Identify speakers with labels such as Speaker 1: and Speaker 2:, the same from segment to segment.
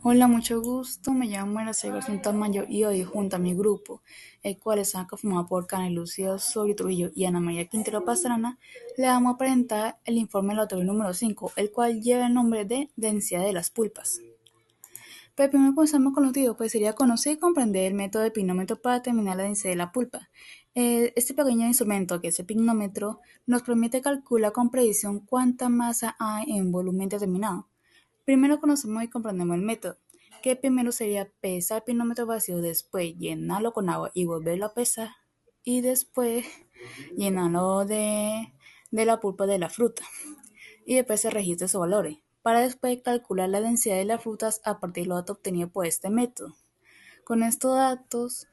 Speaker 1: Hola, mucho gusto. Me llamo Maracela García Tamayo y hoy, junto a mi grupo, el cual está conformado por Karen Lucía Osorio Trujillo y Ana María Quintero Pastrana, le vamos a presentar el informe laboratorio número 5, el cual lleva el nombre de densidad de las pulpas. Pero primero comenzamos con los motivo, pues sería conocer y comprender el método de pinómetro para determinar la densidad de la pulpa. Este pequeño instrumento, que es el pinómetro, nos permite calcular con precisión cuánta masa hay en un volumen determinado. Primero conocemos y comprendemos el método, que primero sería pesar el pinómetro vacío, después llenarlo con agua y volverlo a pesar, y después llenarlo de la pulpa de la fruta, y después se registra esos valores, para después calcular la densidad de las frutas a partir de los datos obtenidos por este método. Con estos datos,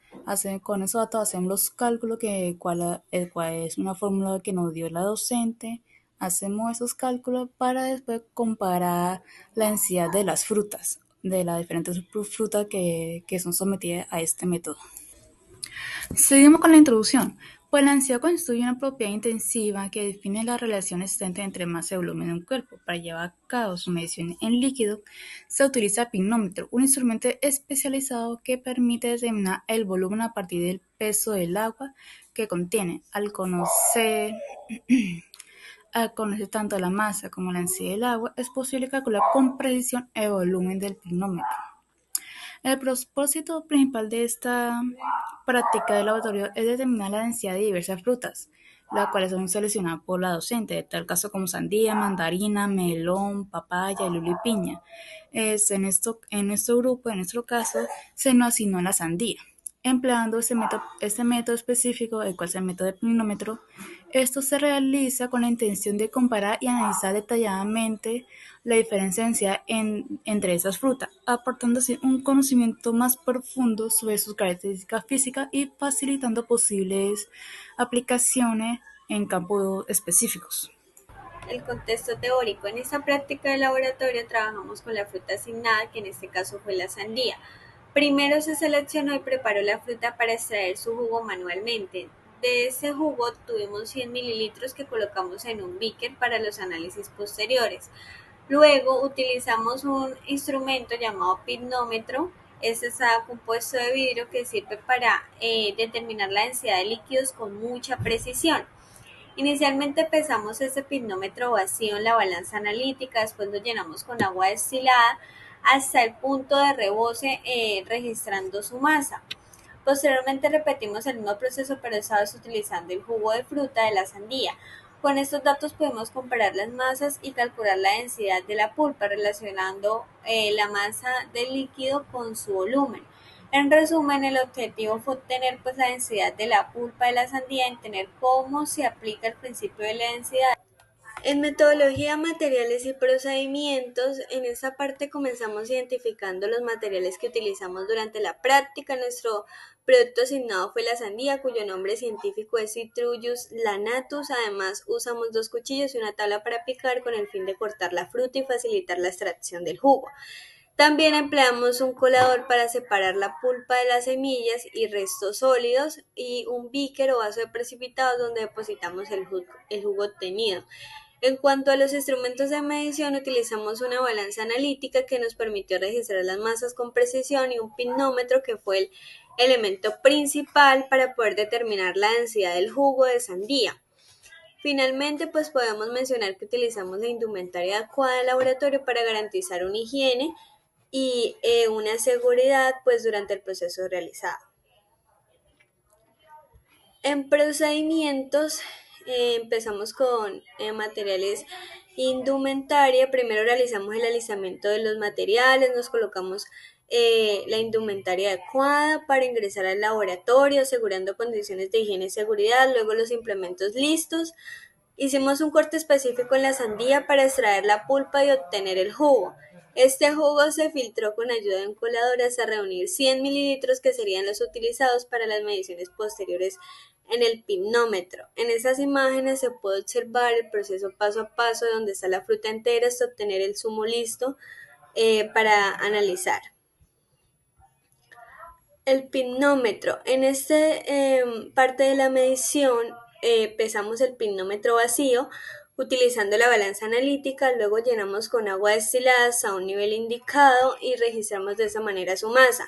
Speaker 1: con esos datos hacemos los cálculos, el cual es una fórmula que nos dio la docente. Hacemos esos cálculos para después comparar la densidad de las frutas, de las diferentes frutas que son sometidas a este método. Seguimos con la introducción. Pues la ansiedad constituye una propiedad intensiva que define la relación existente entre masa y volumen de un cuerpo. Para llevar a cabo su medición en líquido, se utiliza el pinómetro, un instrumento especializado que permite determinar el volumen a partir del peso del agua que contiene. Al conocer tanto la masa como la densidad del agua, es posible calcular con precisión el volumen del pinómetro. El propósito principal de esta práctica de laboratorio es determinar la densidad de diversas frutas, las cuales son seleccionadas por la docente, de tal caso como sandía, mandarina, melón, papaya, lulo y piña. En nuestro grupo, en nuestro caso, se nos asignó la sandía. Empleando este método específico, el cual es el método de pinómetro, esto se realiza con la intención de comparar y analizar detalladamente la diferencia de densidad entre esas frutas, aportando así un conocimiento más profundo sobre sus características físicas y facilitando posibles aplicaciones en campos específicos.
Speaker 2: El contexto teórico. En esta práctica de laboratorio trabajamos con la fruta asignada, que en este caso fue la sandía. Primero se seleccionó y preparó la fruta para extraer su jugo manualmente. De ese jugo tuvimos 100 mililitros que colocamos en un beaker para los análisis posteriores. Luego utilizamos un instrumento llamado pinómetro. Este está compuesto de vidrio que sirve para determinar la densidad de líquidos con mucha precisión. Inicialmente pesamos ese pinómetro vacío en la balanza analítica, después lo llenamos con agua destilada hasta el punto de rebose, registrando su masa. Posteriormente repetimos el mismo proceso, pero esta vez utilizando el jugo de fruta de la sandía. Con estos datos podemos comparar las masas y calcular la densidad de la pulpa, relacionando la masa del líquido con su volumen. En resumen, el objetivo fue obtener la densidad de la pulpa de la sandía, entender cómo se aplica el principio de la densidad. En metodología, materiales y procedimientos, en esta parte comenzamos identificando los materiales que utilizamos durante la práctica. Nuestro producto asignado fue la sandía, cuyo nombre científico es Citrullus lanatus. Además, usamos 2 cuchillos y una tabla para picar con el fin de cortar la fruta y facilitar la extracción del jugo. También empleamos un colador para separar la pulpa de las semillas y restos sólidos y un beaker o vaso de precipitados donde depositamos el jugo obtenido. En cuanto a los instrumentos de medición, utilizamos una balanza analítica que nos permitió registrar las masas con precisión y un pinómetro que fue el elemento principal para poder determinar la densidad del jugo de sandía. Finalmente, podemos mencionar que utilizamos la indumentaria adecuada del laboratorio para garantizar una higiene y una seguridad durante el proceso realizado. En procedimientos, empezamos con materiales indumentaria. Primero realizamos el alisamiento de los materiales, nos colocamos la indumentaria adecuada para ingresar al laboratorio, asegurando condiciones de higiene y seguridad. Luego los implementos listos. Hicimos un corte específico en la sandía para extraer la pulpa y obtener el jugo. Este jugo se filtró con ayuda de un colador hasta reunir 100 mililitros que serían los utilizados para las mediciones posteriores en el pinómetro. En estas imágenes se puede observar el proceso paso a paso de donde está la fruta entera hasta obtener el zumo listo para analizar. El pinómetro. En esta parte de la medición pesamos el pinómetro vacío Utilizando la balanza analítica, luego llenamos con agua destilada hasta un nivel indicado y registramos de esa manera su masa.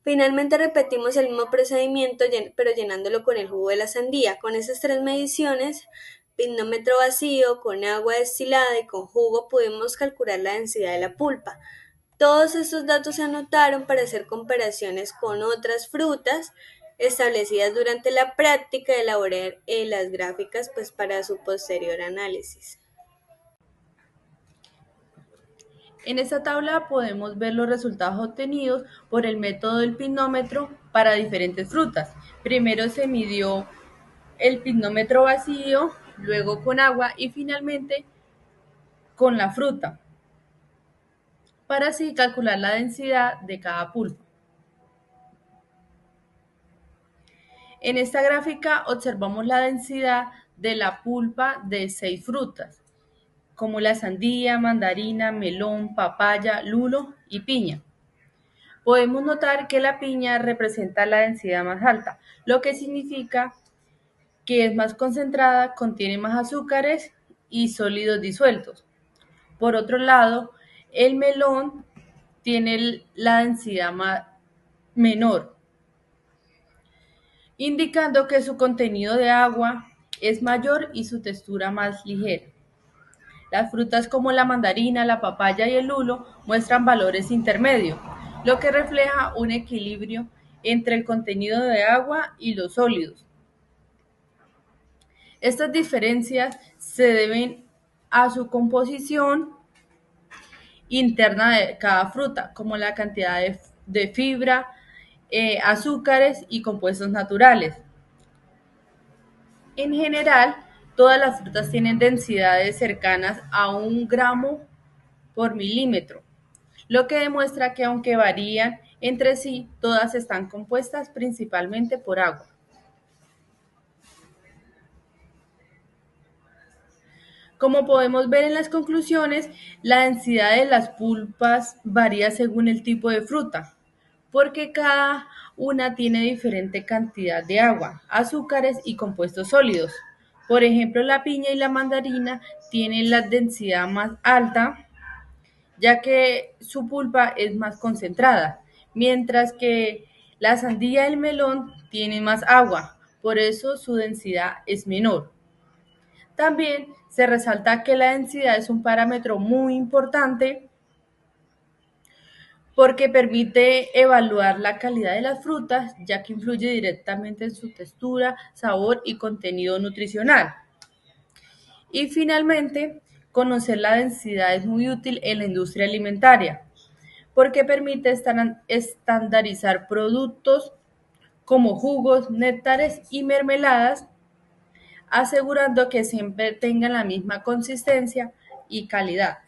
Speaker 2: Finalmente repetimos el mismo procedimiento, pero llenándolo con el jugo de la sandía. Con esas tres mediciones, pinómetro vacío, con agua destilada y con jugo, pudimos calcular la densidad de la pulpa. Todos estos datos se anotaron para hacer comparaciones con otras frutas establecidas durante la práctica de elaborar las gráficas pues para su posterior análisis.
Speaker 3: En esta tabla podemos ver los resultados obtenidos por el método del pinómetro para diferentes frutas. Primero se midió el pinómetro vacío, luego con agua y finalmente con la fruta, para así calcular la densidad de cada pulpa. En esta gráfica observamos la densidad de la pulpa de 6 frutas, como la sandía, mandarina, melón, papaya, lulo y piña. Podemos notar que la piña representa la densidad más alta, lo que significa que es más concentrada, contiene más azúcares y sólidos disueltos. Por otro lado, el melón tiene la densidad menor, indicando que su contenido de agua es mayor y su textura más ligera. Las frutas como la mandarina, la papaya y el lulo muestran valores intermedios, lo que refleja un equilibrio entre el contenido de agua y los sólidos. Estas diferencias se deben a su composición interna de cada fruta, como la cantidad de fibra, azúcares y compuestos naturales. En general, todas las frutas tienen densidades cercanas a 1 gramo por milímetro, lo que demuestra que aunque varían entre sí, todas están compuestas principalmente por agua. Como podemos ver en las conclusiones, la densidad de las pulpas varía según el tipo de fruta, porque cada una tiene diferente cantidad de agua, azúcares y compuestos sólidos. Por ejemplo, la piña y la mandarina tienen la densidad más alta, ya que su pulpa es más concentrada, mientras que la sandía y el melón tienen más agua, por eso su densidad es menor. También se resalta que la densidad es un parámetro muy importante porque permite evaluar la calidad de las frutas, ya que influye directamente en su textura, sabor y contenido nutricional. Y finalmente, conocer la densidad es muy útil en la industria alimentaria, porque permite estandarizar productos como jugos, néctares y mermeladas, asegurando que siempre tengan la misma consistencia y calidad.